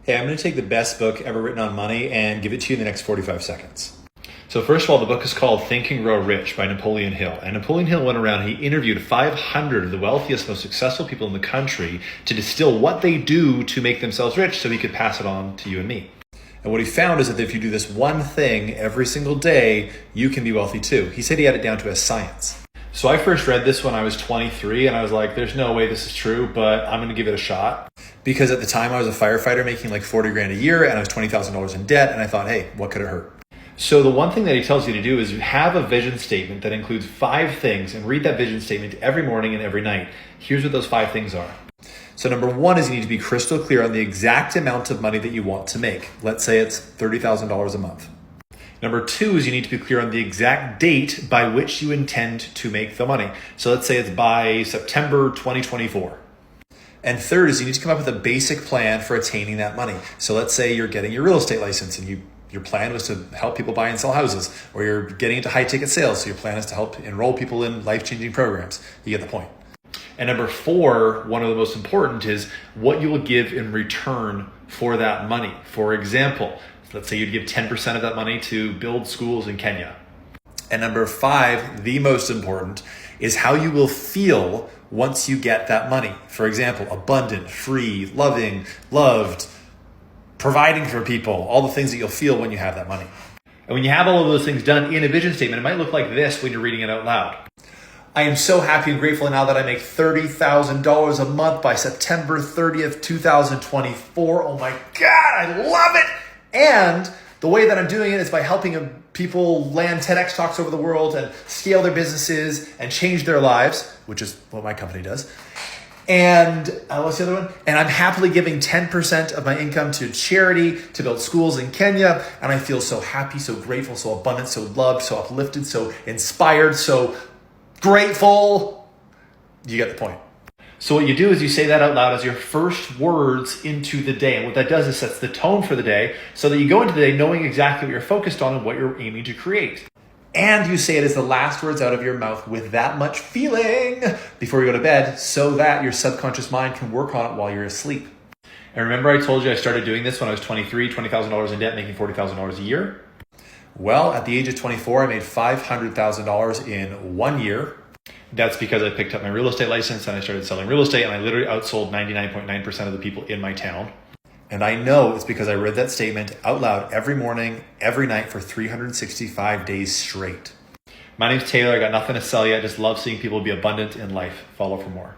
Hey, I'm going to take the best book ever written on money and give it to you in the next 45 seconds. So first of all, the book is called Think and Grow Rich by Napoleon Hill. And Napoleon Hill went around, he interviewed 500 of the wealthiest, most successful people in the country to distill what they do to make themselves rich so he could pass it on to you and me. And what he found is that if you do this one thing every single day, you can be wealthy too. He said he had it down to a science. So I first read this when I was 23 and I was like, there's no way this is true, but I'm going to give it a shot. Because at the time I was a firefighter making like 40 grand a year and I was $20,000 in debt. And I thought, hey, what could it hurt? So the one thing that he tells you to do is have a vision statement that includes 5 things and read that vision statement every morning and every night. Here's what those 5 things are. So number 1 is you need to be crystal clear on the exact amount of money that you want to make. Let's say it's $30,000 a month. Number 2 is you need to be clear on the exact date by which you intend to make the money. So let's say it's by September 2024. And third is you need to come up with a basic plan for attaining that money. So let's say you're getting your real estate license and your plan was to help people buy and sell houses, or you're getting into high ticket sales. So your plan is to help enroll people in life-changing programs. You get the point. And number 4, one of the most important, is what you will give in return for that money. For example, let's say you'd give 10% of that money to build schools in Kenya. And number 5, the most important, is how you will feel once you get that money. For example, abundant, free, loving, loved, providing for people, all the things that you'll feel when you have that money. And when you have all of those things done in a vision statement, it might look like this when you're reading it out loud. I am so happy and grateful now that I make $30,000 a month by September 30th, 2024. Oh my God, I love it. And the way that I'm doing it is by helping people land TEDx talks over the world and scale their businesses and change their lives, which is what my company does. And what's the other one? And I'm happily giving 10% of my income to charity to build schools in Kenya. And I feel so happy, so grateful, so abundant, so loved, so uplifted, so inspired, so grateful. You get the point. So what you do is you say that out loud as your first words into the day. And what that does is sets the tone for the day so that you go into the day knowing exactly what you're focused on and what you're aiming to create. And you say it as the last words out of your mouth with that much feeling before you go to bed so that your subconscious mind can work on it while you're asleep. And remember I told you I started doing this when I was 23, $20,000 in debt, making $40,000 a year? Well, at the age of 24, I made $500,000 in 1 year. That's because I picked up my real estate license and I started selling real estate, and I literally outsold 99.9% of the people in my town. And I know it's because I read that statement out loud every morning, every night for 365 days straight. My name's Taylor. I got nothing to sell you. I just love seeing people be abundant in life. Follow for more.